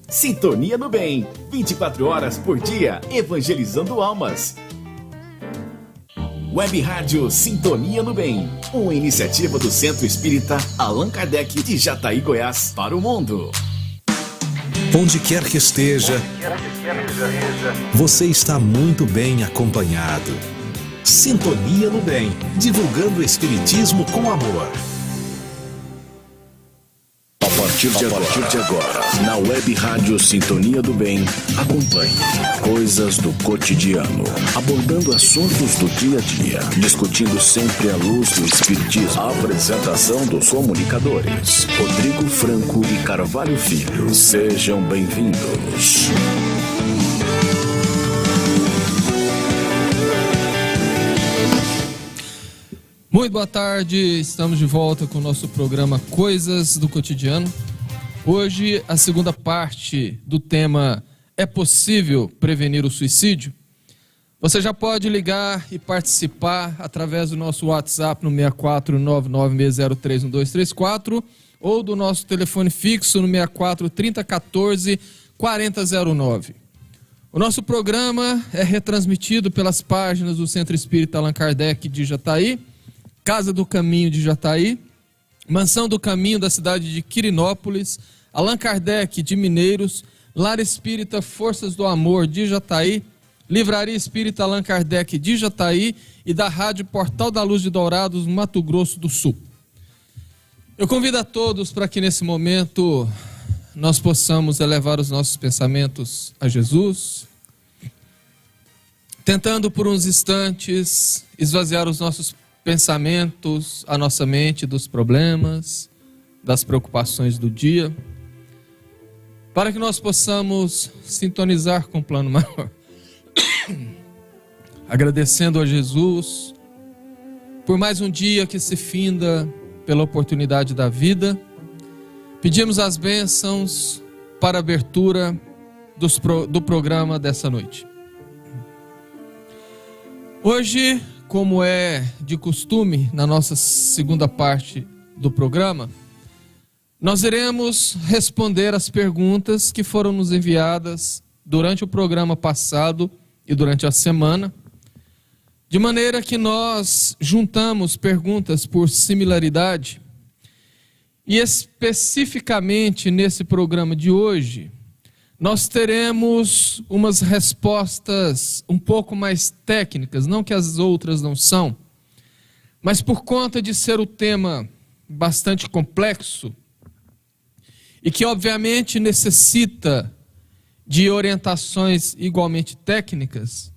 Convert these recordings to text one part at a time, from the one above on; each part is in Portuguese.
Sintonia no Bem, 24 horas por dia, evangelizando almas. Web Rádio Sintonia no Bem, uma iniciativa do Centro Espírita Allan Kardec de Jataí, Goiás, para o mundo. Onde quer que esteja, você está muito bem acompanhado. Sintonia no Bem, divulgando o Espiritismo com amor. A partir de agora, na Web Rádio Sintonia do Bem, acompanhe coisas do cotidiano, abordando assuntos do dia a dia, discutindo sempre à luz do Espiritismo. A apresentação dos comunicadores, Rodrigo Franco e Carvalho Filho. Sejam bem-vindos. Muito boa tarde, estamos de volta com o nosso programa Coisas do Cotidiano. Hoje, a segunda parte do tema É possível prevenir o suicídio? Você já pode ligar e participar através do nosso WhatsApp no 64996031234 ou do nosso telefone fixo no 64 3014 4009. O nosso programa é retransmitido pelas páginas do Centro Espírita Allan Kardec de Jataí, Casa do Caminho de Jataí, Mansão do Caminho da cidade de Quirinópolis, Allan Kardec de Mineiros, Lar Espírita Forças do Amor de Jataí, Livraria Espírita Allan Kardec de Jataí e da Rádio Portal da Luz de Dourados, Mato Grosso do Sul. Eu convido a todos para que nesse momento nós possamos elevar os nossos pensamentos a Jesus, tentando por uns instantes esvaziar os nossos pensamentos, a nossa mente dos problemas, das preocupações do dia, para que nós possamos sintonizar com o plano maior. Agradecendo a Jesus por mais um dia que se finda, pela oportunidade da vida, pedimos as bênçãos para a abertura do programa dessa noite. Hoje, como é de costume, na nossa segunda parte do programa, nós iremos responder as perguntas que foram nos enviadas durante o programa passado e durante a semana, de maneira que nós juntamos perguntas por similaridade e especificamente nesse programa de hoje, nós teremos umas respostas um pouco mais técnicas, não que as outras não são, mas por conta de ser o tema bastante complexo e que obviamente necessita de orientações igualmente técnicas,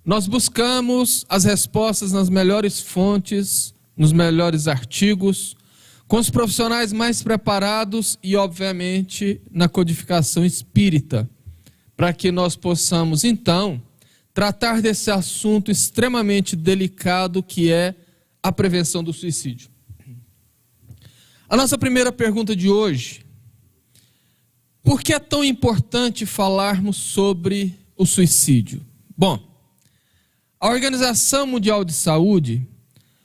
nós buscamos as respostas nas melhores fontes, nos melhores artigos, com os profissionais mais preparados e, obviamente, na codificação espírita, para que nós possamos, então, tratar desse assunto extremamente delicado que é a prevenção do suicídio. A nossa primeira pergunta de hoje: por que é tão importante falarmos sobre o suicídio? Bom, a Organização Mundial de Saúde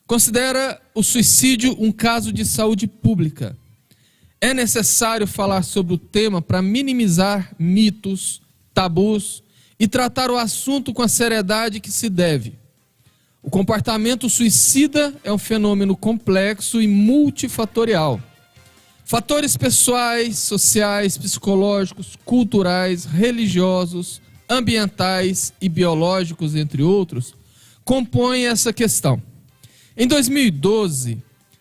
considera o suicídio um caso de saúde pública. É necessário falar sobre o tema para minimizar mitos, tabus e tratar o assunto com a seriedade que se deve. O comportamento suicida é um fenômeno complexo e multifatorial. Fatores pessoais, sociais, psicológicos, culturais, religiosos, ambientais e biológicos, entre outros, compõem essa questão. Em 2012,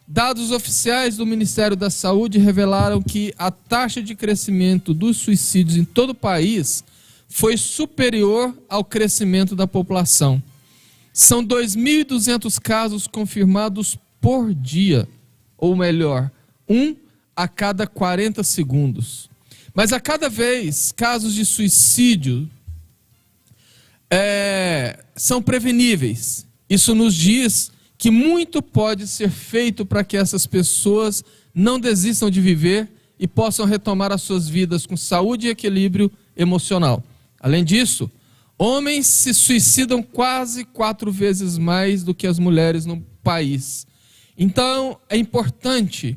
dados oficiais do Ministério da Saúde revelaram que a taxa de crescimento dos suicídios em todo o país foi superior ao crescimento da população. São 2.200 casos confirmados por dia, ou melhor, 1 a cada 40 segundos. Mas a cada vez, casos de suicídio são preveníveis. Isso nos diz que muito pode ser feito para que essas pessoas não desistam de viver e possam retomar as suas vidas com saúde e equilíbrio emocional. Além disso, homens se suicidam quase 4 vezes mais do que as mulheres no país. Então, é importante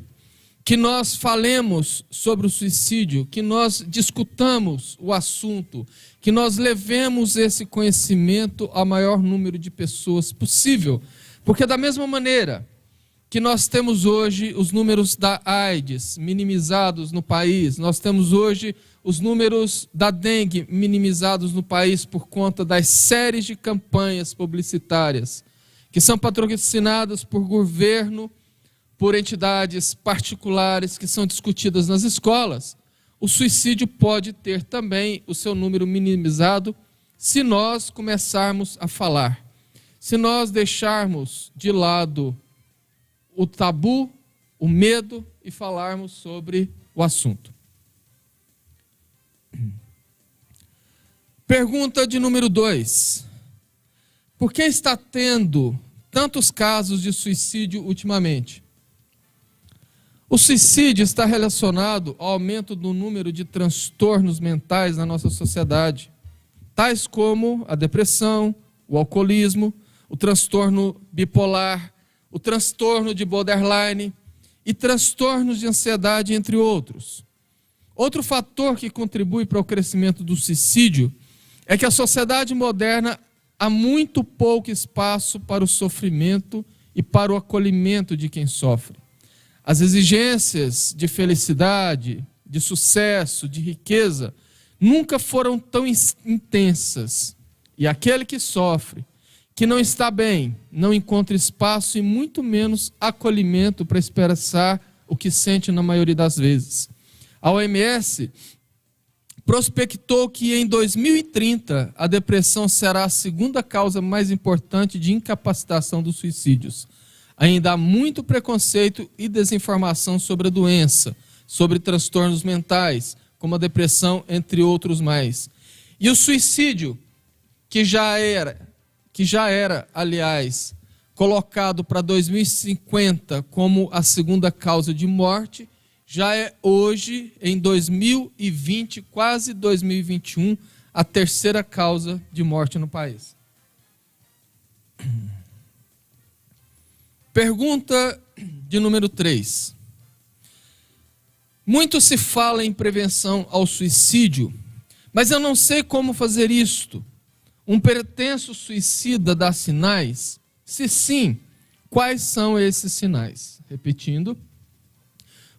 que nós falemos sobre o suicídio, que nós discutamos o assunto, que nós levemos esse conhecimento ao maior número de pessoas possível. Porque da mesma maneira que nós temos hoje os números da AIDS minimizados no país, nós temos hoje os números da dengue minimizados no país por conta das séries de campanhas publicitárias que são patrocinadas por governo, por entidades particulares que são discutidas nas escolas, o suicídio pode ter também o seu número minimizado se nós começarmos a falar. Se nós deixarmos de lado o tabu, o medo e falarmos sobre o assunto. Pergunta de número 2. Por que está tendo tantos casos de suicídio ultimamente? O suicídio está relacionado ao aumento do número de transtornos mentais na nossa sociedade, tais como a depressão, o alcoolismo, o transtorno bipolar, o transtorno de borderline e transtornos de ansiedade, entre outros. Outro fator que contribui para o crescimento do suicídio é que a sociedade moderna há muito pouco espaço para o sofrimento e para o acolhimento de quem sofre. As exigências de felicidade, de sucesso, de riqueza, nunca foram tão intensas. E aquele que sofre, que não está bem, não encontra espaço e muito menos acolhimento para expressar o que sente na maioria das vezes. A OMS prospectou que em 2030 a depressão será a segunda causa mais importante de incapacitação dos suicídios. Ainda há muito preconceito e desinformação sobre a doença, sobre transtornos mentais, como a depressão, entre outros mais. E o suicídio, que já era, aliás, colocado para 2050 como a segunda causa de morte, já é hoje, em 2020, quase 2021, a terceira causa de morte no país. Pergunta de número 3. Muito se fala em prevenção ao suicídio, mas eu não sei como fazer isto. Um pretenso suicida dá sinais? Se sim, quais são esses sinais? Repetindo.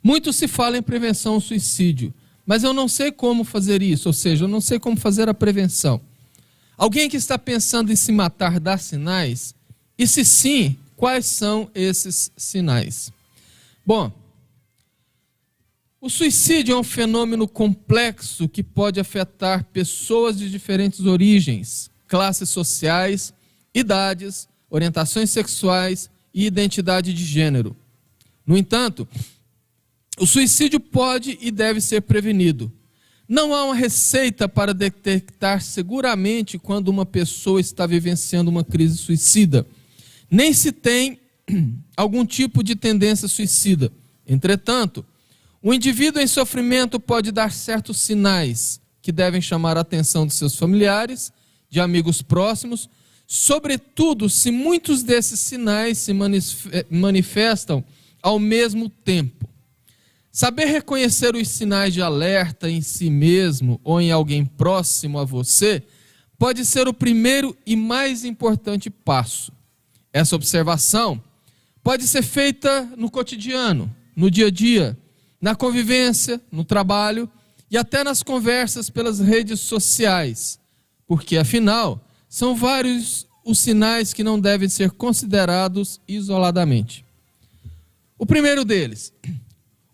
Muito se fala em prevenção ao suicídio, mas eu não sei como fazer isso, ou seja, eu não sei como fazer a prevenção. Alguém que está pensando em se matar dá sinais? E se sim, quais são esses sinais? Bom, o suicídio é um fenômeno complexo que pode afetar pessoas de diferentes origens, classes sociais, idades, orientações sexuais e identidade de gênero. No entanto, o suicídio pode e deve ser prevenido. Não há uma receita para detectar seguramente quando uma pessoa está vivenciando uma crise suicida, nem se tem algum tipo de tendência suicida. Entretanto, o indivíduo em sofrimento pode dar certos sinais que devem chamar a atenção de seus familiares, de amigos próximos, sobretudo se muitos desses sinais se manifestam ao mesmo tempo. Saber reconhecer os sinais de alerta em si mesmo ou em alguém próximo a você pode ser o primeiro e mais importante passo. Essa observação pode ser feita no cotidiano, no dia a dia, na convivência, no trabalho e até nas conversas pelas redes sociais, porque, afinal, são vários os sinais que não devem ser considerados isoladamente. O primeiro deles,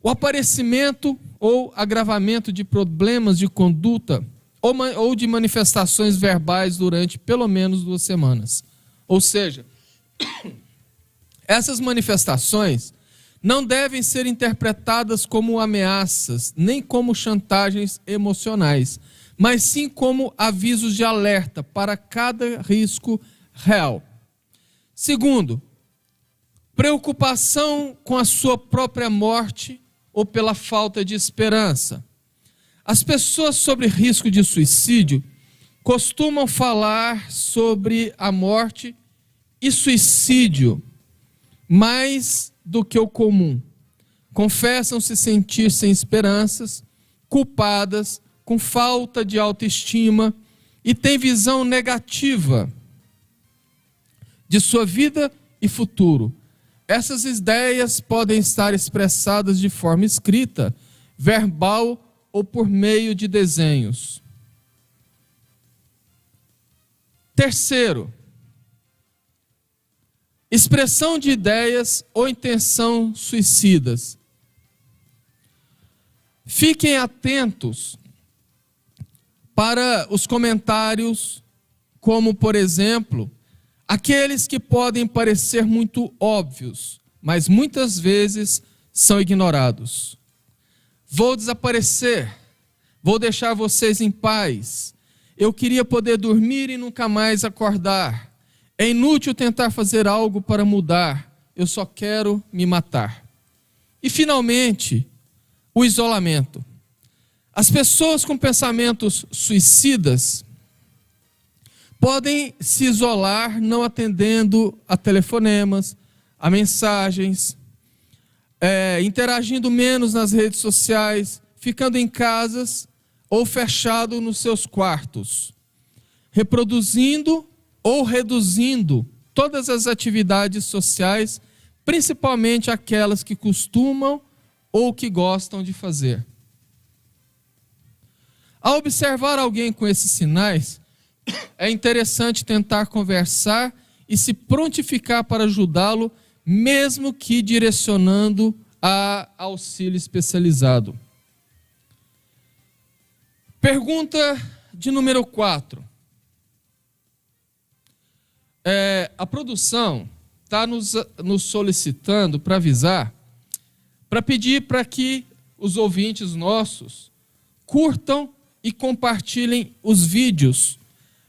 o aparecimento ou agravamento de problemas de conduta ou de manifestações verbais durante pelo menos 2 semanas. Ou seja, essas manifestações não devem ser interpretadas como ameaças, nem como chantagens emocionais, mas sim como avisos de alerta para cada risco real. Segundo, preocupação com a sua própria morte ou pela falta de esperança. As pessoas sobre risco de suicídio costumam falar sobre a morte e suicídio mais do que o comum. confessam se sentir sem esperanças, culpadas, com falta de autoestima e têm visão negativa de sua vida e futuro. Essas ideias podem estar expressadas de forma escrita, verbal ou por meio de desenhos. Terceiro, expressão de ideias ou intenção suicidas. Fiquem atentos para os comentários, como, por exemplo, aqueles que podem parecer muito óbvios, mas muitas vezes são ignorados. Vou desaparecer, vou deixar vocês em paz. Eu queria poder dormir e nunca mais acordar. É inútil tentar fazer algo para mudar. Eu só quero me matar. E, finalmente, o isolamento. As pessoas com pensamentos suicidas podem se isolar não atendendo a telefonemas, a mensagens, interagindo menos nas redes sociais, ficando em casas ou fechado nos seus quartos, reproduzindo ou reduzindo todas as atividades sociais, principalmente aquelas que costumam ou que gostam de fazer. Ao observar alguém com esses sinais, é interessante tentar conversar e se prontificar para ajudá-lo, mesmo que direcionando a auxílio especializado. Pergunta de número 4. A produção está nos solicitando para avisar, para pedir para que os ouvintes nossos curtam e compartilhem os vídeos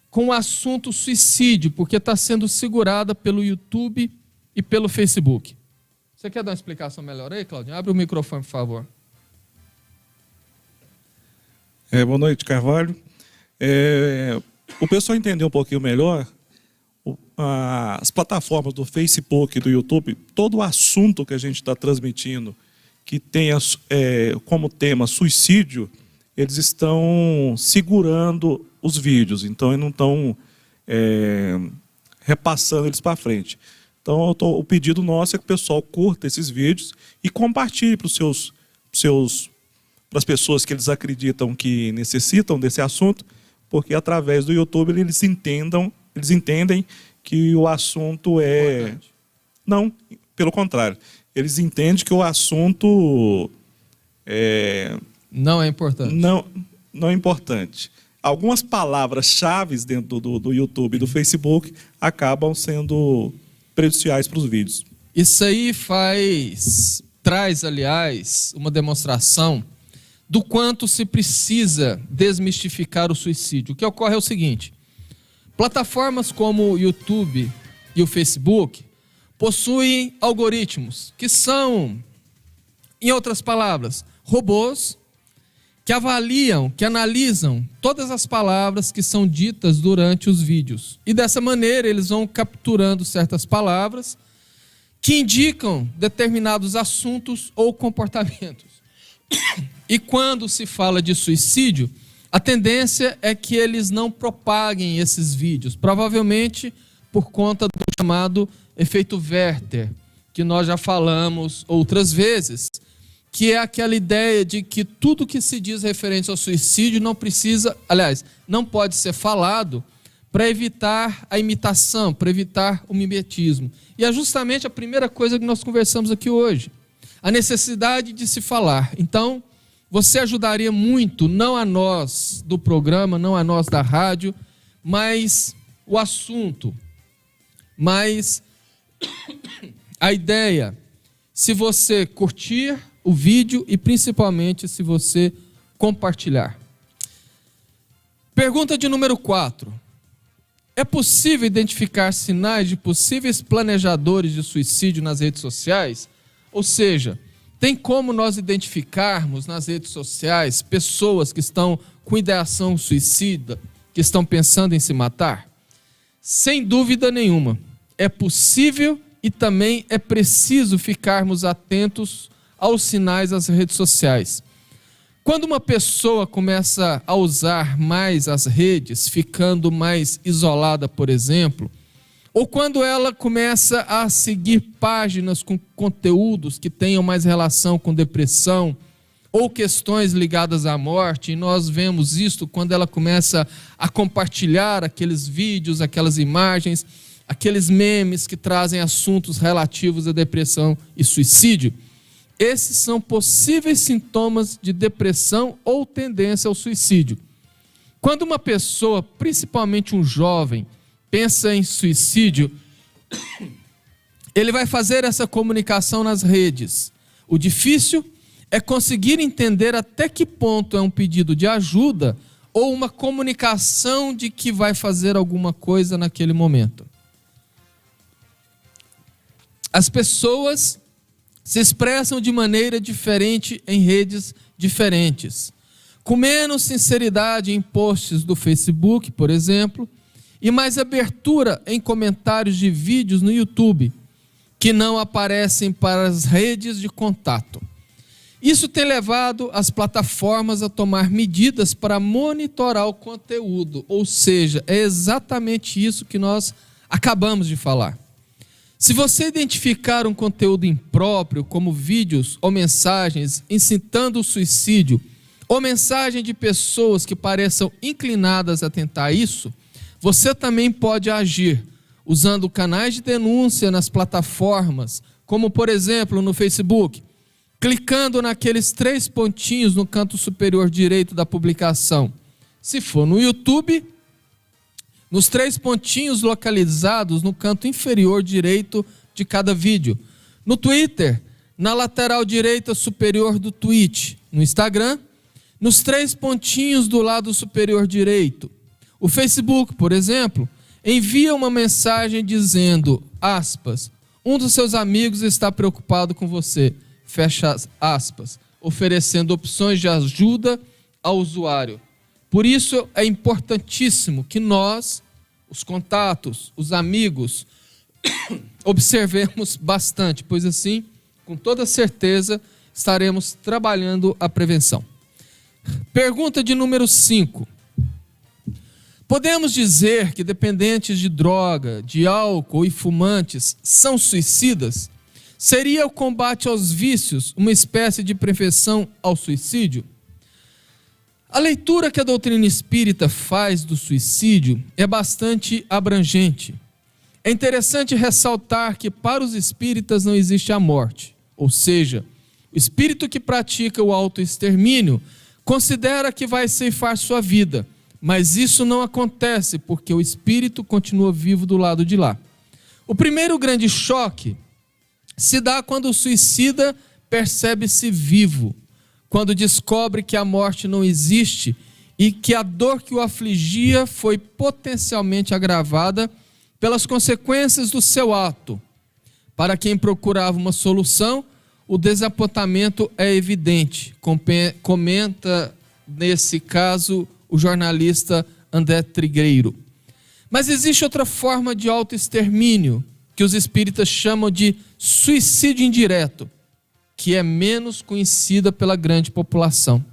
com o assunto suicídio, porque está sendo segurada pelo YouTube e pelo Facebook. Você quer dar uma explicação melhor aí, Claudinho? Abre o microfone, por favor. Boa noite, Carvalho. O pessoal entender um pouquinho melhor, as plataformas do Facebook e do YouTube, todo o assunto que a gente está transmitindo, que tenha como tema suicídio, eles estão segurando os vídeos, então eles não estão repassando eles para frente. Então o pedido nosso é que o pessoal curta esses vídeos e compartilhe para as pessoas que eles acreditam que necessitam desse assunto, porque através do YouTube eles entendem que o assunto é... Importante. Não, pelo contrário. Eles entendem que o assunto não é importante. Não é importante. Algumas palavras-chave dentro do YouTube e do Facebook acabam sendo prejudiciais para os vídeos. Isso aí traz, aliás, uma demonstração do quanto se precisa desmistificar o suicídio. O que ocorre é o seguinte: plataformas como o YouTube e o Facebook possuem algoritmos que são, em outras palavras, robôs que avaliam, que analisam todas as palavras que são ditas durante os vídeos. E dessa maneira eles vão capturando certas palavras que indicam determinados assuntos ou comportamentos. E quando se fala de suicídio, a tendência é que eles não propaguem esses vídeos, provavelmente por conta do chamado efeito Werther, que nós já falamos outras vezes, que é aquela ideia de que tudo que se diz referente ao suicídio não pode ser falado para evitar a imitação, para evitar o mimetismo. E é justamente a primeira coisa que nós conversamos aqui hoje, a necessidade de se falar. Então, você ajudaria muito, não a nós do programa, não a nós da rádio, mas o assunto, mas a ideia, se você curtir o vídeo e principalmente se você compartilhar. Pergunta de número 4. É possível identificar sinais de possíveis planejadores de suicídio nas redes sociais? Ou seja, tem como nós identificarmos nas redes sociais pessoas que estão com ideação suicida, que estão pensando em se matar? Sem dúvida nenhuma. É possível e também é preciso ficarmos atentos aos sinais das redes sociais. Quando uma pessoa começa a usar mais as redes, ficando mais isolada, por exemplo, ou quando ela começa a seguir páginas com conteúdos que tenham mais relação com depressão ou questões ligadas à morte, e nós vemos isso quando ela começa a compartilhar aqueles vídeos, aquelas imagens, aqueles memes que trazem assuntos relativos à depressão e suicídio. Esses são possíveis sintomas de depressão ou tendência ao suicídio. Quando uma pessoa, principalmente um jovem, pensa em suicídio, ele vai fazer essa comunicação nas redes. O difícil é conseguir entender até que ponto é um pedido de ajuda ou uma comunicação de que vai fazer alguma coisa naquele momento. As pessoas se expressam de maneira diferente em redes diferentes, com menos sinceridade em posts do Facebook, por exemplo, e mais abertura em comentários de vídeos no YouTube, que não aparecem para as redes de contato. Isso tem levado as plataformas a tomar medidas para monitorar o conteúdo, ou seja, é exatamente isso que nós acabamos de falar. Se você identificar um conteúdo impróprio, como vídeos ou mensagens incitando o suicídio, ou mensagem de pessoas que pareçam inclinadas a tentar isso, você também pode agir usando canais de denúncia nas plataformas, como por exemplo no Facebook, clicando naqueles 3 pontinhos no canto superior direito da publicação. Se for no YouTube, nos 3 pontinhos localizados no canto inferior direito de cada vídeo. No Twitter, na lateral direita superior do tweet. No Instagram, nos 3 pontinhos do lado superior direito. O Facebook, por exemplo, envia uma mensagem dizendo, aspas, um dos seus amigos está preocupado com você, fecha aspas, oferecendo opções de ajuda ao usuário. Por isso é importantíssimo que nós, os contatos, os amigos, observemos bastante, pois assim, com toda certeza, estaremos trabalhando a prevenção. Pergunta de número 5. Podemos dizer que dependentes de droga, de álcool e fumantes são suicidas? Seria o combate aos vícios uma espécie de prevenção ao suicídio? A leitura que a doutrina espírita faz do suicídio é bastante abrangente. É interessante ressaltar que para os espíritas não existe a morte, ou seja, o espírito que pratica o autoextermínio considera que vai ceifar sua vida, mas isso não acontece porque o espírito continua vivo do lado de lá. O primeiro grande choque se dá quando o suicida percebe-se vivo, quando descobre que a morte não existe e que a dor que o afligia foi potencialmente agravada pelas consequências do seu ato. Para quem procurava uma solução, o desapontamento é evidente, comenta nesse caso o jornalista André Trigueiro. Mas existe outra forma de autoextermínio, que os espíritas chamam de suicídio indireto, que é menos conhecida pela grande população.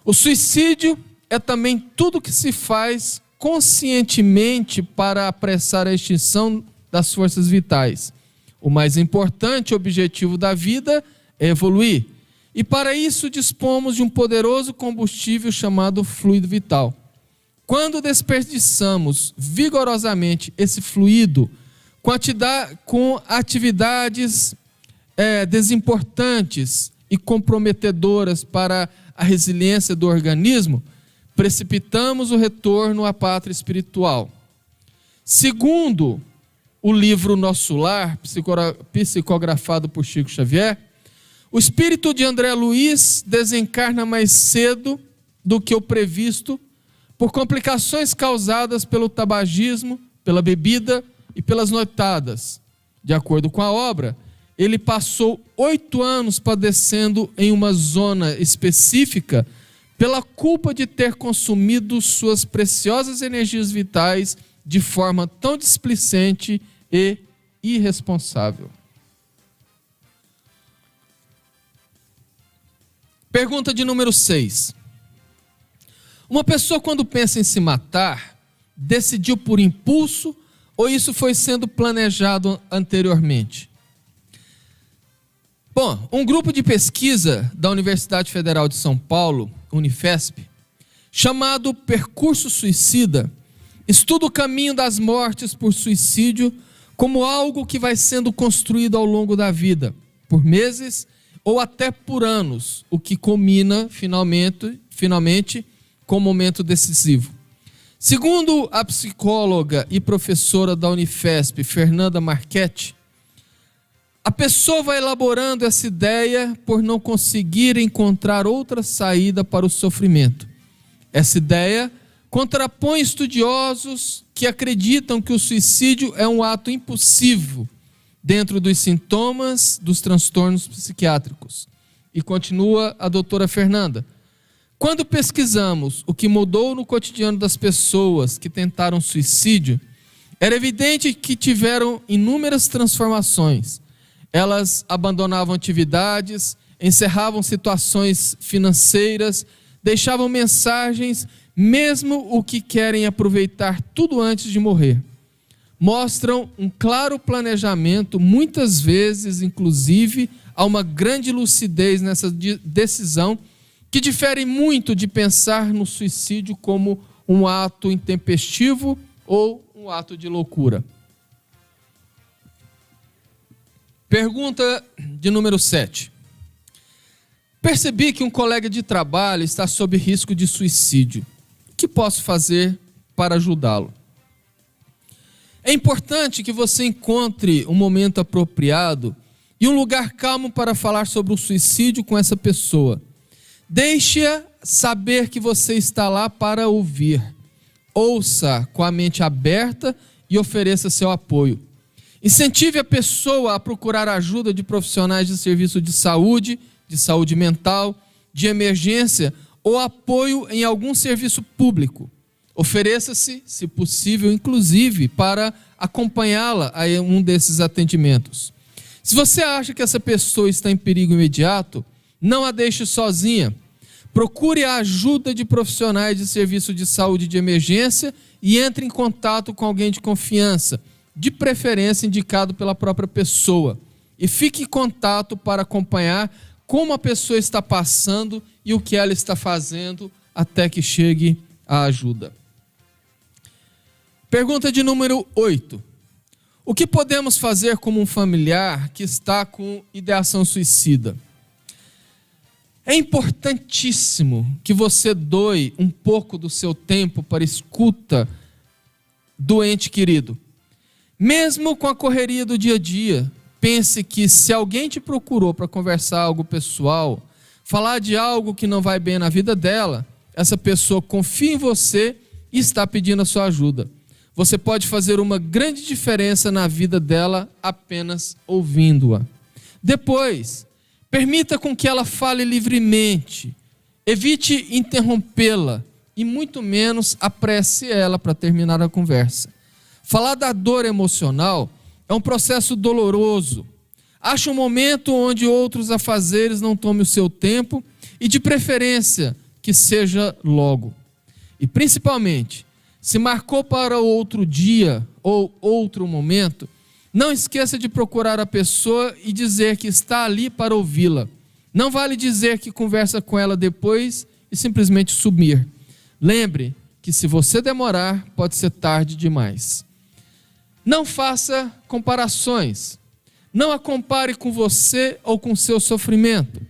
O suicídio é também tudo que se faz conscientemente para apressar a extinção das forças vitais. O mais importante objetivo da vida é evoluir. E para isso dispomos de um poderoso combustível chamado fluido vital. Quando desperdiçamos vigorosamente esse fluido com atividades desimportantes e comprometedoras para a resiliência do organismo, precipitamos o retorno à pátria espiritual. Segundo o livro Nosso Lar, psicografado por Chico Xavier, o espírito de André Luiz desencarna mais cedo do que o previsto por complicações causadas pelo tabagismo, pela bebida e pelas noitadas. De acordo com a obra, ele passou 8 anos padecendo em uma zona específica pela culpa de ter consumido suas preciosas energias vitais de forma tão displicente e irresponsável. Pergunta de número 6. Uma pessoa, quando pensa em se matar, decidiu por impulso ou isso foi sendo planejado anteriormente? Bom, um grupo de pesquisa da Universidade Federal de São Paulo, Unifesp, chamado Percurso Suicida, estuda o caminho das mortes por suicídio como algo que vai sendo construído ao longo da vida, por meses ou até por anos, o que culmina finalmente com o momento decisivo. Segundo a psicóloga e professora da Unifesp, Fernanda Marchetti, a pessoa vai elaborando essa ideia por não conseguir encontrar outra saída para o sofrimento. Essa ideia contrapõe estudiosos que acreditam que o suicídio é um ato impulsivo dentro dos sintomas dos transtornos psiquiátricos. E continua a doutora Fernanda. Quando pesquisamos o que mudou no cotidiano das pessoas que tentaram suicídio, era evidente que tiveram inúmeras transformações. Elas abandonavam atividades, encerravam situações financeiras, deixavam mensagens, mesmo o que querem aproveitar tudo antes de morrer. Mostram um claro planejamento, muitas vezes, inclusive, há uma grande lucidez nessa decisão, que difere muito de pensar no suicídio como um ato intempestivo ou um ato de loucura. Pergunta de número 7. Percebi que um colega de trabalho está sob risco de suicídio. O que posso fazer para ajudá-lo? É importante que você encontre um momento apropriado e um lugar calmo para falar sobre o suicídio com essa pessoa. Deixe-a saber que você está lá para ouvir. Ouça com a mente aberta e ofereça seu apoio. Incentive a pessoa a procurar ajuda de profissionais de serviço de saúde mental, de emergência ou apoio em algum serviço público. Ofereça-se, se possível, inclusive, para acompanhá-la a um desses atendimentos. Se você acha que essa pessoa está em perigo imediato, não a deixe sozinha. Procure a ajuda de profissionais de serviço de saúde de emergência e entre em contato com alguém de confiança, de preferência indicado pela própria pessoa. E fique em contato para acompanhar como a pessoa está passando e o que ela está fazendo até que chegue a ajuda. Pergunta de número 8. O que podemos fazer como um familiar que está com ideação suicida? É importantíssimo que você doe um pouco do seu tempo para escuta do ente querido. Mesmo com a correria do dia a dia, pense que se alguém te procurou para conversar algo pessoal, falar de algo que não vai bem na vida dela, essa pessoa confia em você e está pedindo a sua ajuda. Você pode fazer uma grande diferença na vida dela apenas ouvindo-a. Depois, permita com que ela fale livremente. Evite interrompê-la e muito menos apresse ela para terminar a conversa. Falar da dor emocional é um processo doloroso. Ache um momento onde outros afazeres não tomem o seu tempo e, de preferência, que seja logo. E, principalmente, se marcou para outro dia ou outro momento, não esqueça de procurar a pessoa e dizer que está ali para ouvi-la. Não vale dizer que conversa com ela depois e simplesmente sumir. Lembre que se você demorar, pode ser tarde demais. Não faça comparações. Não a compare com você ou com seu sofrimento.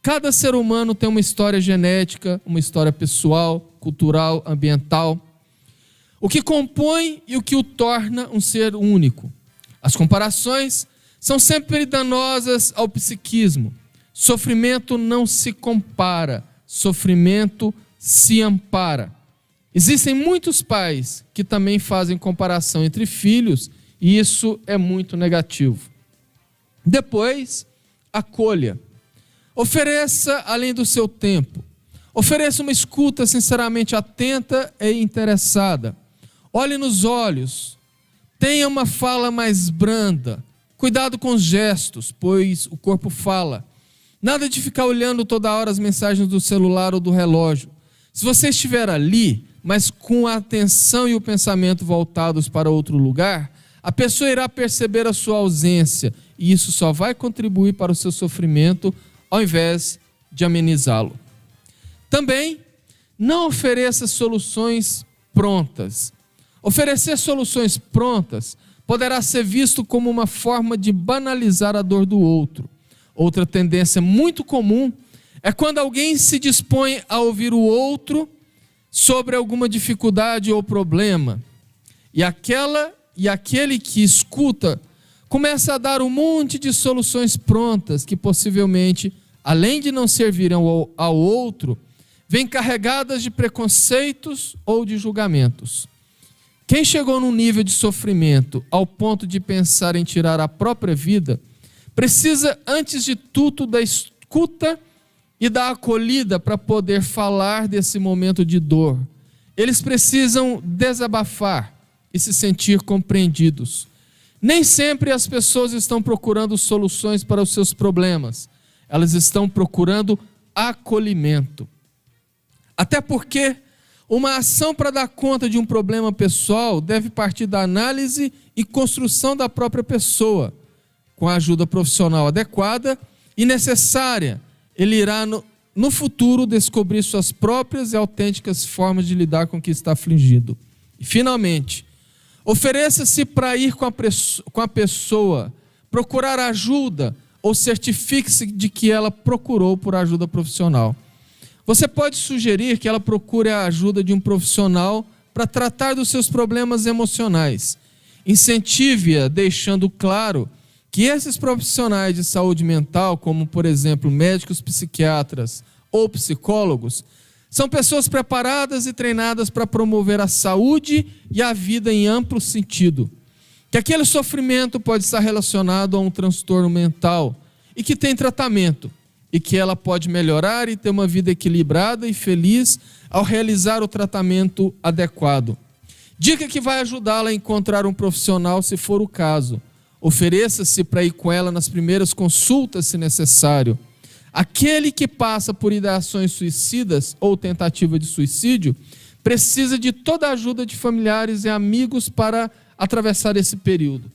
Cada ser humano tem uma história genética, uma história pessoal, cultural, ambiental, o que compõe e o que o torna um ser único. As comparações são sempre danosas ao psiquismo. Sofrimento não se compara, sofrimento se ampara. Existem muitos pais que também fazem comparação entre filhos e isso é muito negativo. Depois, acolha. Ofereça além do seu tempo. Ofereça uma escuta sinceramente atenta e interessada. Olhe nos olhos. Tenha uma fala mais branda. Cuidado com os gestos, pois o corpo fala. Nada de ficar olhando toda hora as mensagens do celular ou do relógio. Se você estiver ali, mas com a atenção e o pensamento voltados para outro lugar, a pessoa irá perceber a sua ausência e isso só vai contribuir para o seu sofrimento ao invés de amenizá-lo. Também, não ofereça soluções prontas. Oferecer soluções prontas poderá ser visto como uma forma de banalizar a dor do outro. Outra tendência muito comum é quando alguém se dispõe a ouvir o outro sobre alguma dificuldade ou problema, e aquele que escuta começa a dar um monte de soluções prontas que possivelmente, além de não servirem ao outro, vêm carregadas de preconceitos ou de julgamentos. Quem chegou num nível de sofrimento ao ponto de pensar em tirar a própria vida, precisa antes de tudo da escuta e da acolhida para poder falar desse momento de dor. Eles precisam desabafar e se sentir compreendidos. Nem sempre as pessoas estão procurando soluções para os seus problemas. Elas estão procurando acolhimento. Até porque uma ação para dar conta de um problema pessoal deve partir da análise e construção da própria pessoa. Com a ajuda profissional adequada e necessária, ele irá no futuro descobrir suas próprias e autênticas formas de lidar com o que está afligido. E finalmente, ofereça-se para ir com a pessoa, procurar ajuda ou certifique-se de que ela procurou por ajuda profissional. Você pode sugerir que ela procure a ajuda de um profissional para tratar dos seus problemas emocionais. Incentive-a deixando claro que esses profissionais de saúde mental, como por exemplo médicos psiquiatras ou psicólogos, são pessoas preparadas e treinadas para promover a saúde e a vida em amplo sentido. Que aquele sofrimento pode estar relacionado a um transtorno mental e que tem tratamento, e que ela pode melhorar e ter uma vida equilibrada e feliz ao realizar o tratamento adequado. Diga que vai ajudá-la a encontrar um profissional se for o caso. Ofereça-se para ir com ela nas primeiras consultas, se necessário. Aquele que passa por ideações suicidas ou tentativa de suicídio precisa de toda a ajuda de familiares e amigos para atravessar esse período.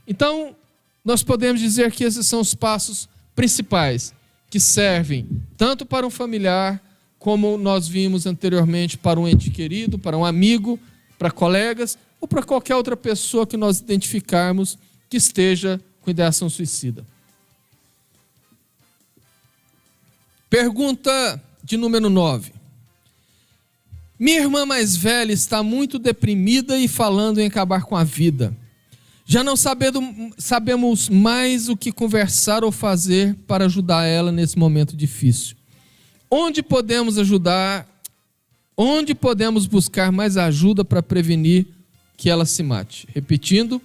Então, nós podemos dizer que esses são os passos principais que servem tanto para um familiar, como nós vimos anteriormente, para um ente querido, para um amigo, para colegas ou para qualquer outra pessoa que nós identificarmos que esteja com ideação suicida. Pergunta de número 9. Minha irmã mais velha está muito deprimida e falando em acabar com a vida. Já não sabemos mais o que conversar ou fazer para ajudar ela nesse momento difícil. Onde podemos ajudar? Onde podemos buscar mais ajuda para prevenir que ela se mate? Repetindo,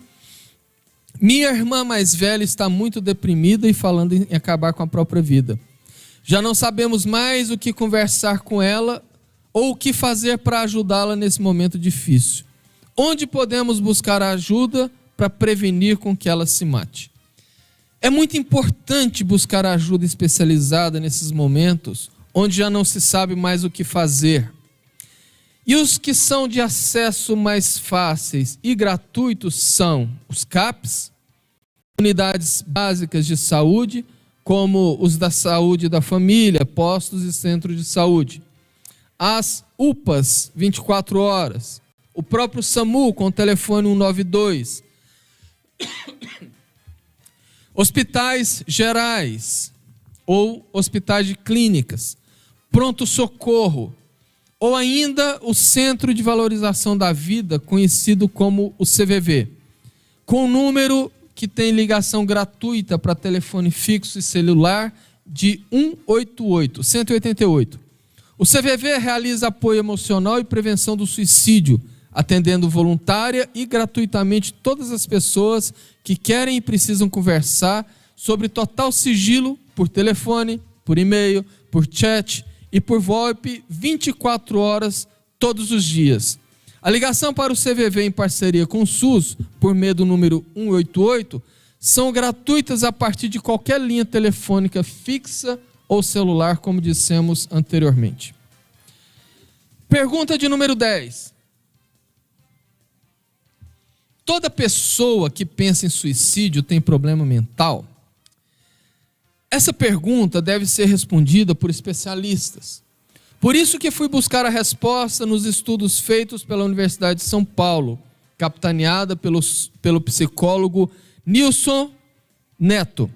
minha irmã mais velha está muito deprimida e falando em acabar com a própria vida. Já não sabemos mais o que conversar com ela ou o que fazer para ajudá-la nesse momento difícil. Onde podemos buscar ajuda para prevenir com que ela se mate? É muito importante buscar ajuda especializada nesses momentos onde já não se sabe mais o que fazer. E os que são de acesso mais fáceis e gratuitos são os CAPs, unidades básicas de saúde, como os da saúde da família, postos e centros de saúde. As UPAs, 24 horas. O próprio SAMU, com o telefone 192. Hospitais gerais ou hospitais de clínicas, pronto-socorro, ou ainda o Centro de Valorização da Vida, conhecido como o CVV, com número que tem ligação gratuita para telefone fixo e celular de 188. O CVV realiza apoio emocional e prevenção do suicídio, atendendo voluntária e gratuitamente todas as pessoas que querem e precisam conversar sobre total sigilo por telefone, por e-mail, por chat e por VoIP 24 horas todos os dias. A ligação para o CVV em parceria com o SUS, por meio do número 188, são gratuitas a partir de qualquer linha telefônica fixa ou celular, como dissemos anteriormente. Pergunta de número 10. Toda pessoa que pensa em suicídio tem problema mental? Essa pergunta deve ser respondida por especialistas. Por isso que fui buscar a resposta nos estudos feitos pela Universidade de São Paulo, capitaneada pelo psicólogo Nilson Neto.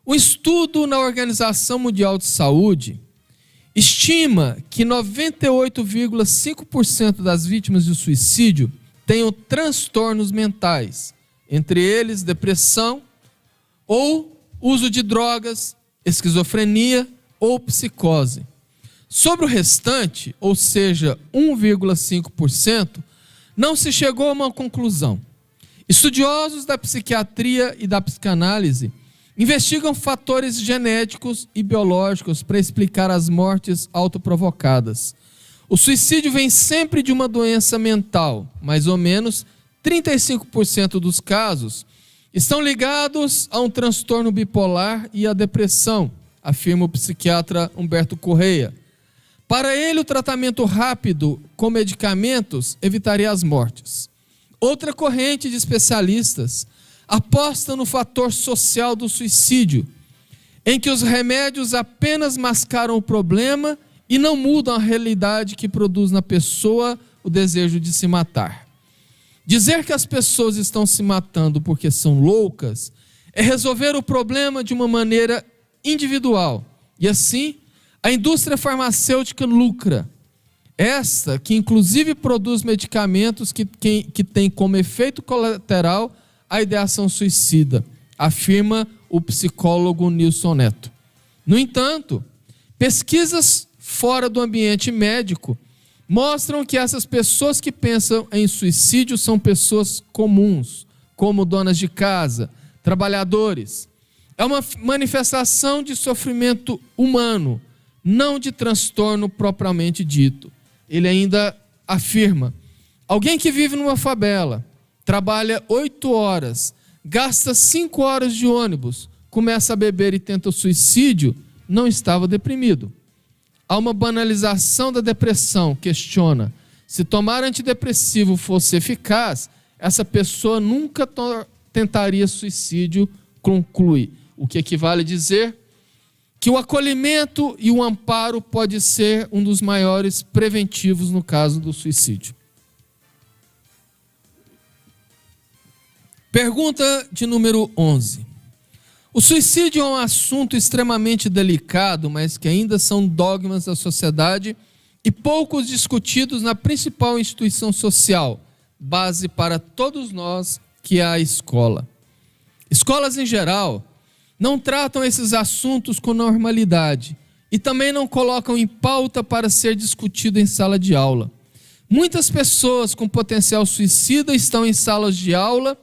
O estudo na Organização Mundial de Saúde estima que 98,5% das vítimas de suicídio tenham transtornos mentais, entre eles depressão ou uso de drogas, esquizofrenia ou psicose. Sobre o restante, ou seja, 1,5%, não se chegou a uma conclusão. Estudiosos da psiquiatria e da psicanálise investigam fatores genéticos e biológicos para explicar as mortes autoprovocadas. O suicídio vem sempre de uma doença mental. Mais ou menos 35% dos casos estão ligados a um transtorno bipolar e à depressão, afirma o psiquiatra Humberto Correia. Para ele, o tratamento rápido com medicamentos evitaria as mortes. Outra corrente de especialistas aposta no fator social do suicídio, em que os remédios apenas mascaram o problema e não mudam a realidade que produz na pessoa o desejo de se matar. Dizer que as pessoas estão se matando porque são loucas é resolver o problema de uma maneira individual. E assim, a indústria farmacêutica lucra. Esta que inclusive produz medicamentos que tem como efeito colateral a ideação suicida, afirma o psicólogo Nilson Neto. No entanto, pesquisas fora do ambiente médico mostram que essas pessoas que pensam em suicídio são pessoas comuns, como donas de casa, trabalhadores. É uma manifestação de sofrimento humano, não de transtorno propriamente dito. Ele ainda afirma: alguém que vive numa favela, trabalha 8 horas, gasta 5 horas de ônibus, começa a beber e tenta o suicídio, não estava deprimido. Há uma banalização da depressão. Questiona: se tomar antidepressivo fosse eficaz, essa pessoa nunca tentaria suicídio, conclui. O que equivale a dizer que o acolhimento e o amparo pode ser um dos maiores preventivos no caso do suicídio. Pergunta de número 11. O suicídio é um assunto extremamente delicado, mas que ainda são dogmas da sociedade e poucos discutidos na principal instituição social, base para todos nós, que é a escola. Escolas em geral não tratam esses assuntos com normalidade e também não colocam em pauta para ser discutido em sala de aula. Muitas pessoas com potencial suicida estão em salas de aula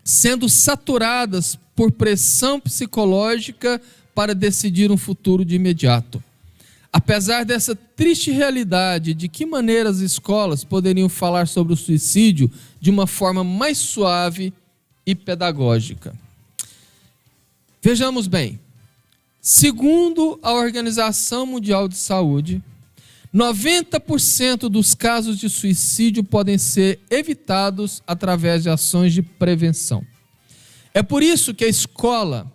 sendo saturadas por pressão psicológica para decidir um futuro de imediato. Apesar dessa triste realidade, de que maneira as escolas poderiam falar sobre o suicídio de uma forma mais suave e pedagógica? Vejamos bem, segundo a Organização Mundial de Saúde, 90% dos casos de suicídio podem ser evitados através de ações de prevenção. É por isso que a escola,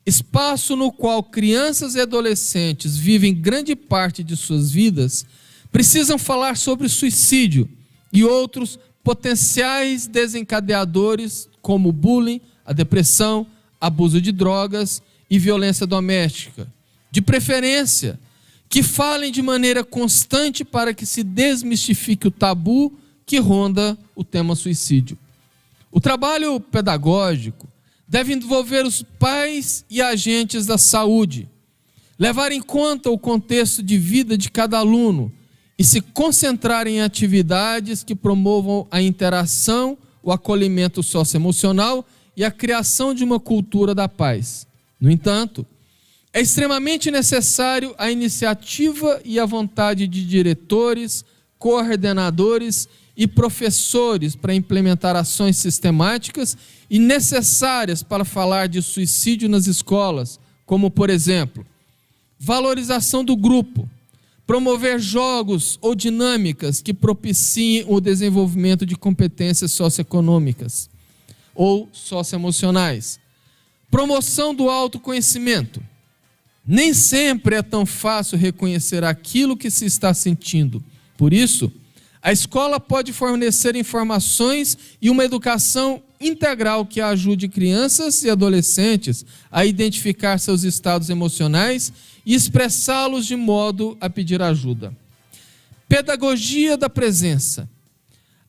espaço no qual crianças e adolescentes vivem grande parte de suas vidas, precisam falar sobre suicídio e outros potenciais desencadeadores como o bullying, a depressão, abuso de drogas e violência doméstica. De preferência, que falem de maneira constante para que se desmistifique o tabu que ronda o tema suicídio. O trabalho pedagógico deve envolver os pais e agentes da saúde, levar em conta o contexto de vida de cada aluno e se concentrar em atividades que promovam a interação, o acolhimento socioemocional e a criação de uma cultura da paz. No entanto, é extremamente necessário a iniciativa e a vontade de diretores, coordenadores e professores para implementar ações sistemáticas e necessárias para falar de suicídio nas escolas, como, por exemplo, valorização do grupo, promover jogos ou dinâmicas que propiciem o desenvolvimento de competências socioeconômicas ou socioemocionais, promoção do autoconhecimento. Nem sempre é tão fácil reconhecer aquilo que se está sentindo. Por isso, a escola pode fornecer informações e uma educação integral que ajude crianças e adolescentes a identificar seus estados emocionais e expressá-los de modo a pedir ajuda. Pedagogia da presença.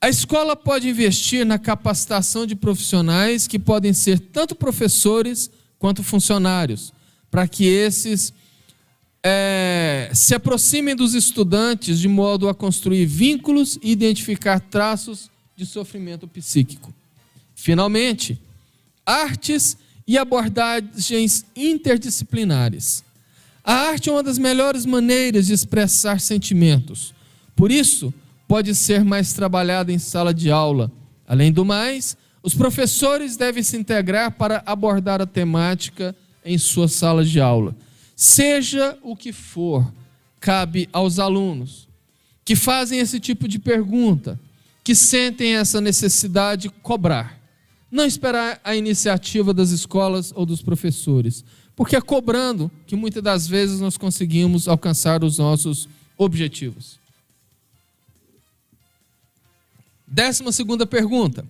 A escola pode investir na capacitação de profissionais que podem ser tanto professores quanto funcionários, para que esses se aproximem dos estudantes de modo a construir vínculos e identificar traços de sofrimento psíquico. Finalmente, artes e abordagens interdisciplinares. A arte é uma das melhores maneiras de expressar sentimentos. Por isso, pode ser mais trabalhada em sala de aula. Além do mais, os professores devem se integrar para abordar a temática em suas salas de aula. Seja o que for, cabe aos alunos que fazem esse tipo de pergunta, que sentem essa necessidade, cobrar. Não esperar a iniciativa das escolas ou dos professores, porque é cobrando que muitas das vezes nós conseguimos alcançar os nossos objetivos. 12ª pergunta.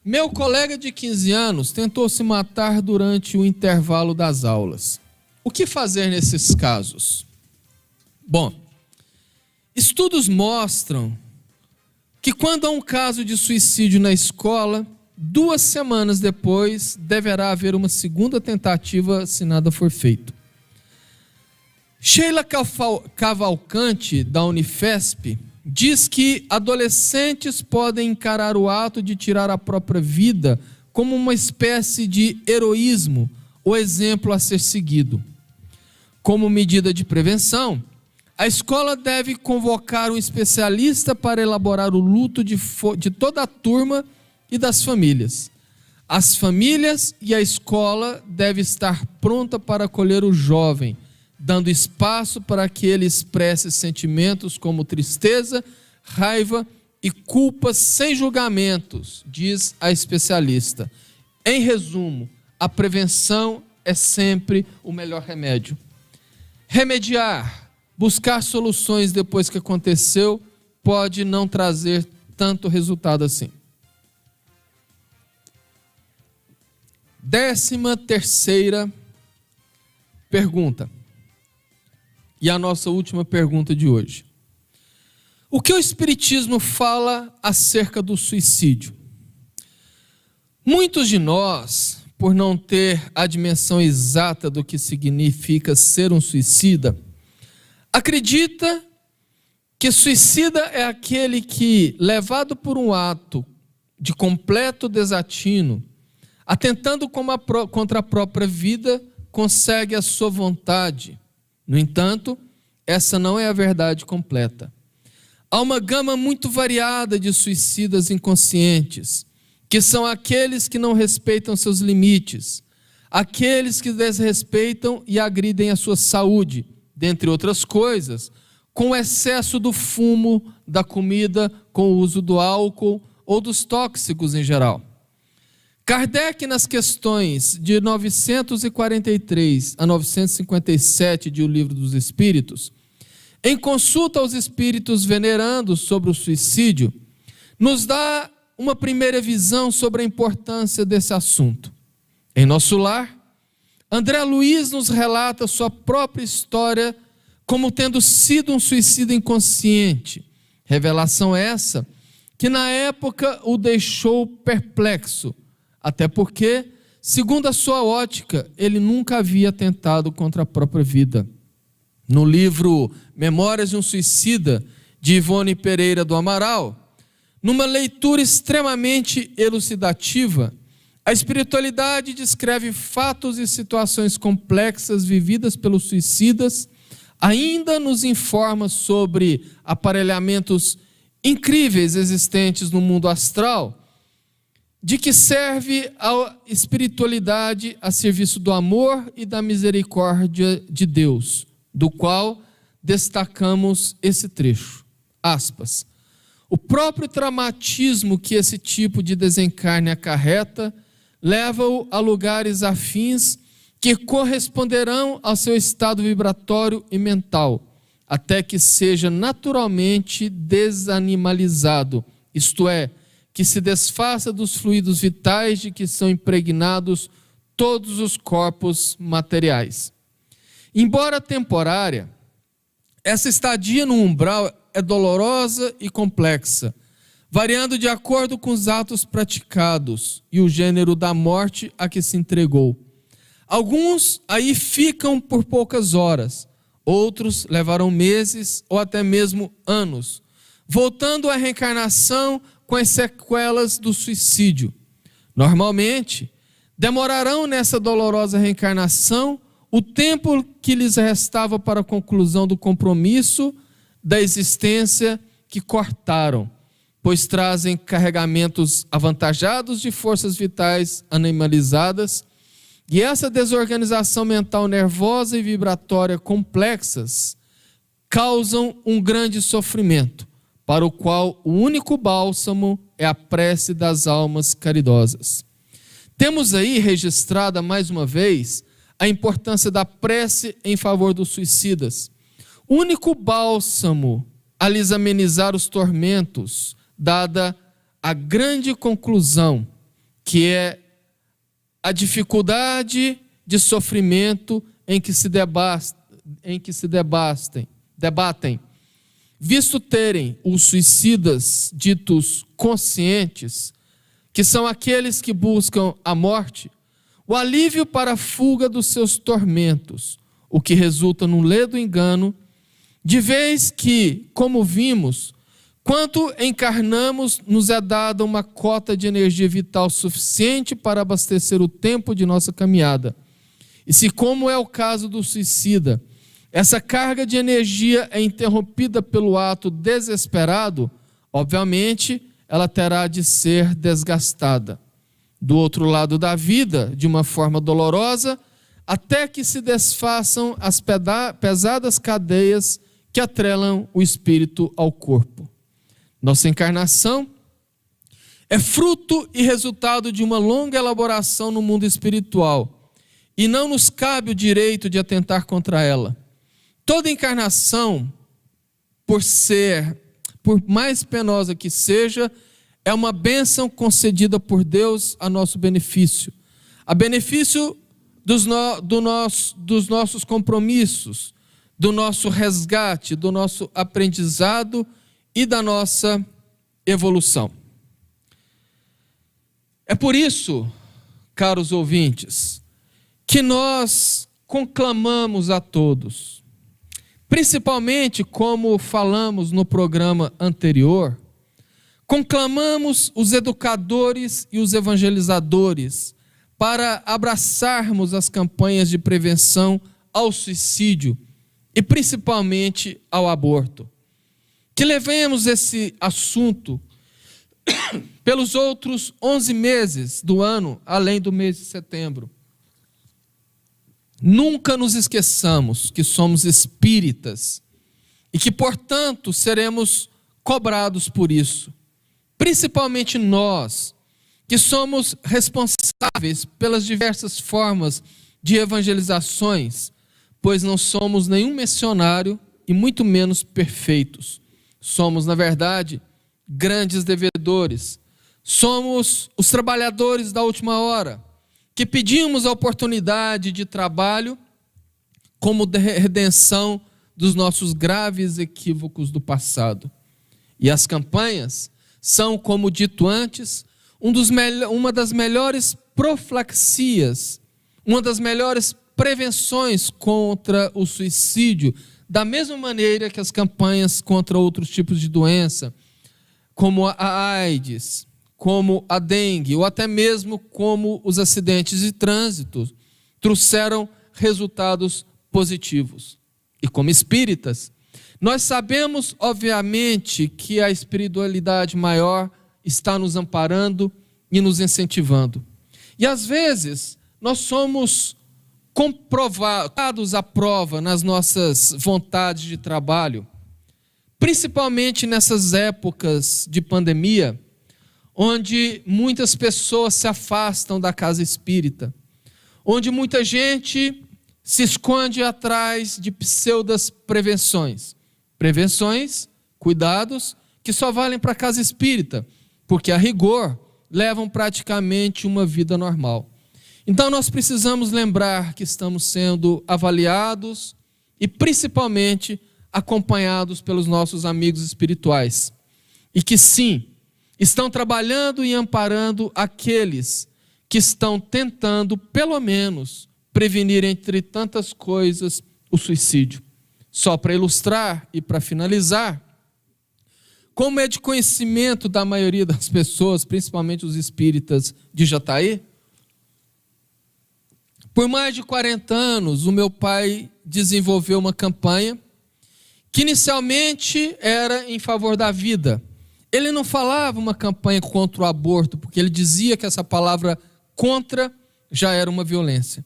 Meu colega de 15 anos tentou se matar durante o intervalo das aulas. O que fazer nesses casos? Bom, estudos mostram que quando há um caso de suicídio na escola, 2 semanas depois deverá haver uma segunda tentativa se nada for feito. Sheila Cavalcante, da Unifesp, diz que adolescentes podem encarar o ato de tirar a própria vida como uma espécie de heroísmo ou exemplo a ser seguido. Como medida de prevenção, a escola deve convocar um especialista para elaborar o luto de toda a turma e das famílias. As famílias e a escola devem estar prontas para acolher o jovem, dando espaço para que ele expresse sentimentos como tristeza, raiva e culpa sem julgamentos, diz a especialista. Em resumo, a prevenção é sempre o melhor remédio. Remediar, buscar soluções depois que aconteceu, pode não trazer tanto resultado assim. 13ª pergunta. E a nossa última pergunta de hoje. O que o Espiritismo fala acerca do suicídio? Muitos de nós, por não ter a dimensão exata do que significa ser um suicida, acredita que suicida é aquele que, levado por um ato de completo desatino, atentando contra a própria vida, consegue a sua vontade. No entanto, essa não é a verdade completa. Há uma gama muito variada de suicidas inconscientes, que são aqueles que não respeitam seus limites, aqueles que desrespeitam e agridem a sua saúde, dentre outras coisas, com o excesso do fumo, da comida, com o uso do álcool ou dos tóxicos em geral. Kardec, nas questões de 943 a 957 de O Livro dos Espíritos, em consulta aos espíritos venerandos sobre o suicídio, nos dá uma primeira visão sobre a importância desse assunto. Em nosso lar, André Luiz nos relata sua própria história como tendo sido um suicida inconsciente. Revelação essa que na época o deixou perplexo, até porque, segundo a sua ótica, ele nunca havia tentado contra a própria vida. No livro Memórias de um Suicida, de Ivone Pereira do Amaral, numa leitura extremamente elucidativa, a espiritualidade descreve fatos e situações complexas vividas pelos suicidas, ainda nos informa sobre aparelhamentos incríveis existentes no mundo astral, de que serve a espiritualidade a serviço do amor e da misericórdia de Deus, do qual destacamos esse trecho. Aspas. O próprio traumatismo que esse tipo de desencarne acarreta leva-o a lugares afins que corresponderão ao seu estado vibratório e mental, até que seja naturalmente desanimalizado, isto é, que se desfaça dos fluidos vitais de que são impregnados todos os corpos materiais. Embora temporária, essa estadia no umbral é dolorosa e complexa, variando de acordo com os atos praticados e o gênero da morte a que se entregou. Alguns aí ficam por poucas horas, outros levarão meses ou até mesmo anos, voltando à reencarnação com as sequelas do suicídio. Normalmente, demorarão nessa dolorosa reencarnação o tempo que lhes restava para a conclusão do compromisso da existência que cortaram, pois trazem carregamentos avantajados de forças vitais animalizadas, e essa desorganização mental nervosa e vibratória complexas causam um grande sofrimento, para o qual o único bálsamo é a prece das almas caridosas. Temos aí registrada mais uma vez a importância da prece em favor dos suicidas. O único bálsamo a lhes amenizar os tormentos, dada a grande conclusão, que é a dificuldade de sofrimento em que se debatem, visto terem os suicidas ditos conscientes, que são aqueles que buscam a morte, o alívio para a fuga dos seus tormentos, o que resulta num ledo engano, de vez que, como vimos, quanto encarnamos, nos é dada uma cota de energia vital suficiente para abastecer o tempo de nossa caminhada. E se, como é o caso do suicida, essa carga de energia é interrompida pelo ato desesperado, obviamente, ela terá de ser desgastada. Do outro lado da vida, de uma forma dolorosa, até que se desfaçam as pesadas cadeias que atrelam o espírito ao corpo. Nossa encarnação é fruto e resultado de uma longa elaboração no mundo espiritual, e não nos cabe o direito de atentar contra ela. Toda encarnação, por mais penosa que seja, é uma bênção concedida por Deus a nosso benefício, a benefício dos nossos compromissos, do nosso resgate, do nosso aprendizado e da nossa evolução. É por isso, caros ouvintes, que nós conclamamos a todos, principalmente como falamos no programa anterior, conclamamos os educadores e os evangelizadores para abraçarmos as campanhas de prevenção ao suicídio e principalmente ao aborto. Que levemos esse assunto pelos outros 11 meses do ano, além do mês de setembro. Nunca nos esqueçamos que somos espíritas e que, portanto, seremos cobrados por isso. Principalmente nós, que somos responsáveis pelas diversas formas de evangelizações, pois não somos nenhum missionário e muito menos perfeitos. Somos, na verdade, grandes devedores. Somos os trabalhadores da última hora, que pedimos a oportunidade de trabalho como redenção dos nossos graves equívocos do passado. E as campanhas são, como dito antes, uma das melhores profilaxias, uma das melhores prevenções contra o suicídio, da mesma maneira que as campanhas contra outros tipos de doença, como a AIDS, como a dengue, ou até mesmo como os acidentes de trânsito, trouxeram resultados positivos. E como espíritas, nós sabemos, obviamente, que a espiritualidade maior está nos amparando e nos incentivando. E às vezes nós somos comprovados à prova nas nossas vontades de trabalho, principalmente nessas épocas de pandemia, onde muitas pessoas se afastam da casa espírita, onde muita gente se esconde atrás de pseudas prevenções. Prevenções, cuidados, que só valem para a casa espírita, porque a rigor levam praticamente uma vida normal. Então nós precisamos lembrar que estamos sendo avaliados e principalmente acompanhados pelos nossos amigos espirituais. E que sim, estão trabalhando e amparando aqueles que estão tentando, pelo menos, prevenir entre tantas coisas o suicídio. Só para ilustrar e para finalizar, como é de conhecimento da maioria das pessoas, principalmente os espíritas de Jataí, por mais de 40 anos, o meu pai desenvolveu uma campanha que inicialmente era em favor da vida. Ele não falava uma campanha contra o aborto, porque ele dizia que essa palavra contra já era uma violência.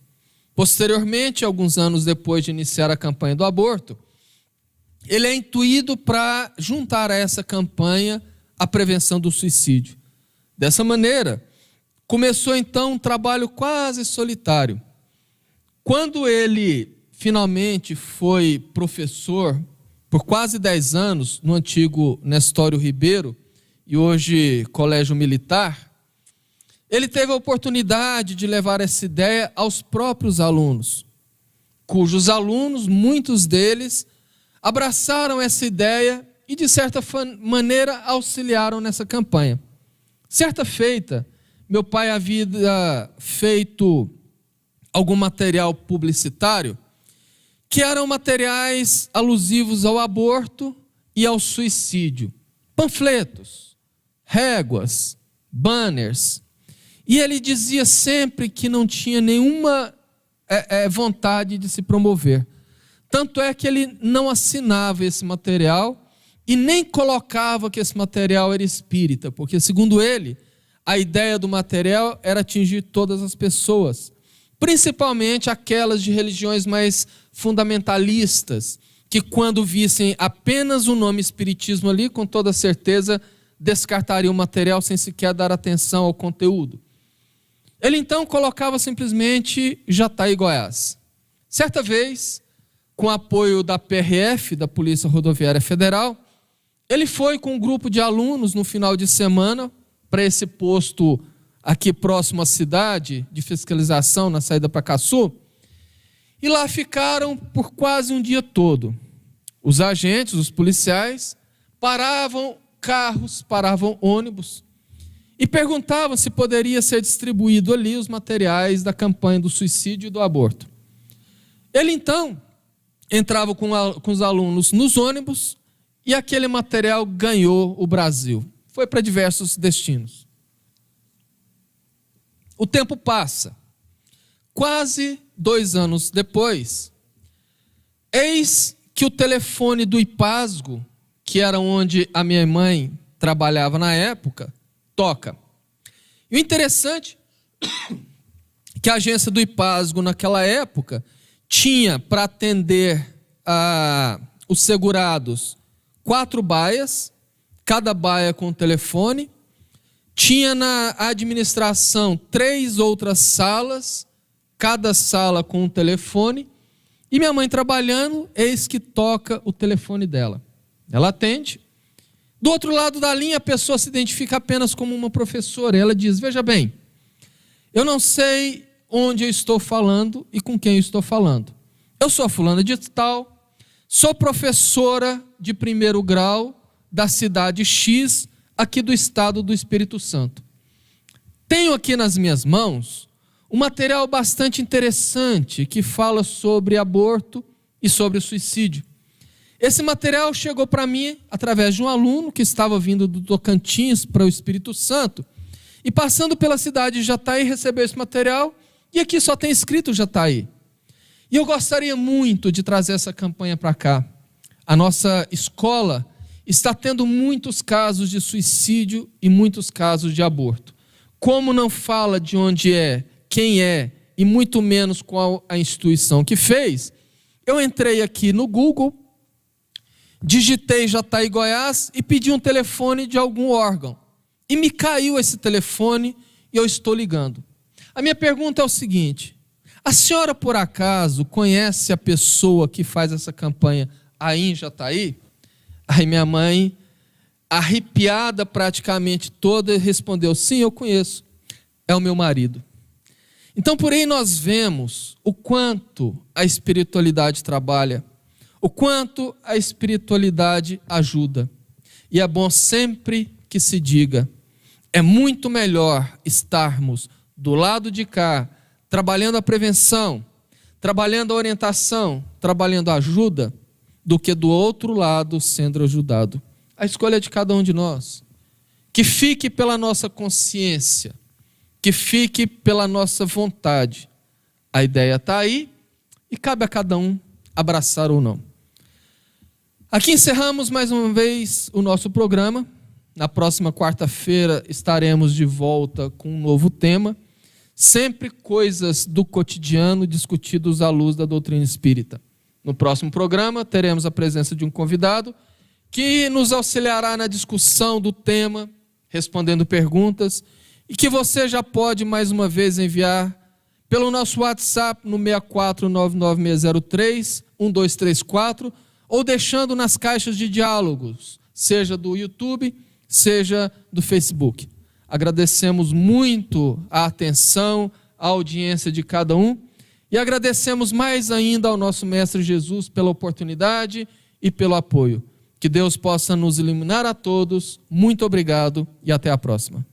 Posteriormente, alguns anos depois de iniciar a campanha do aborto, ele é intuído para juntar a essa campanha a prevenção do suicídio. Dessa maneira, começou então um trabalho quase solitário. Quando ele finalmente foi professor por quase 10 anos no antigo Nestório Ribeiro e hoje Colégio Militar, ele teve a oportunidade de levar essa ideia aos próprios alunos, cujos alunos, muitos deles, abraçaram essa ideia e, de certa maneira, auxiliaram nessa campanha. Certa feita, meu pai havia feito algum material publicitário que eram materiais alusivos ao aborto e ao suicídio. Panfletos, réguas, banners. E ele dizia sempre que não tinha nenhuma vontade de se promover. Tanto é que ele não assinava esse material e nem colocava que esse material era espírita, porque, segundo ele, a ideia do material era atingir todas as pessoas, principalmente aquelas de religiões mais fundamentalistas, que quando vissem apenas o nome espiritismo ali, com toda certeza descartariam o material sem sequer dar atenção ao conteúdo. Ele então colocava simplesmente Jataí, Goiás. Certa vez, com apoio da PRF, da Polícia Rodoviária Federal, ele foi com um grupo de alunos no final de semana para esse posto aqui próximo à cidade de fiscalização na saída para Caçu, e lá ficaram por quase um dia todo. Os agentes, os policiais, paravam carros, paravam ônibus e perguntavam se poderia ser distribuído ali os materiais da campanha do suicídio e do aborto. Ele então entrava com os alunos nos ônibus e aquele material ganhou o Brasil. Foi para diversos destinos. O tempo passa. Quase 2 anos depois, eis que o telefone do IPASGO, que era onde a minha mãe trabalhava na época, toca. E o interessante é que a agência do IPASGO naquela época tinha para atender os segurados 4 baias, cada baia com telefone, tinha na administração 3 outras salas, cada sala com um telefone, e minha mãe trabalhando, eis que toca o telefone dela. Ela atende. Do outro lado da linha, a pessoa se identifica apenas como uma professora. Ela diz: veja bem, eu não sei onde eu estou falando e com quem eu estou falando. Eu sou a fulana de tal, sou professora de 1º grau da cidade X, aqui do estado do Espírito Santo. Tenho aqui nas minhas mãos um material bastante interessante que fala sobre aborto e sobre o suicídio. Esse material chegou para mim através de um aluno que estava vindo do Tocantins para o Espírito Santo e passando pela cidade de Jataí recebeu esse material e aqui só tem escrito Jataí. E eu gostaria muito de trazer essa campanha para cá. A nossa escola está tendo muitos casos de suicídio e muitos casos de aborto. como não fala de onde é, quem é, e muito menos qual a instituição que fez, eu entrei aqui no Google, digitei Jataí, Goiás e pedi um telefone de algum órgão. E me caiu esse telefone e eu estou ligando. A minha pergunta é o seguinte: a senhora por acaso conhece a pessoa que faz essa campanha aí em Jataí? Aí minha mãe, arrepiada praticamente toda, respondeu: sim, eu conheço. É o meu marido. Então por aí nós vemos o quanto a espiritualidade trabalha, o quanto a espiritualidade ajuda. E é bom sempre que se diga: é muito melhor estarmos do lado de cá, trabalhando a prevenção, trabalhando a orientação, trabalhando a ajuda, do que do outro lado sendo ajudado. A escolha é de cada um de nós. Que fique pela nossa consciência, que fique pela nossa vontade. A ideia está aí e cabe a cada um abraçar ou não. Aqui encerramos mais uma vez o nosso programa. Na próxima quarta-feira estaremos de volta com um novo tema. Sempre coisas do cotidiano discutidos à luz da doutrina espírita. No próximo programa teremos a presença de um convidado que nos auxiliará na discussão do tema, respondendo perguntas, e que você já pode mais uma vez enviar pelo nosso WhatsApp no 64996031234 ou deixando nas caixas de diálogos, seja do YouTube, seja do Facebook. Agradecemos muito a atenção, a audiência de cada um e agradecemos mais ainda ao nosso Mestre Jesus pela oportunidade e pelo apoio. Que Deus possa nos iluminar a todos. Muito obrigado e até a próxima.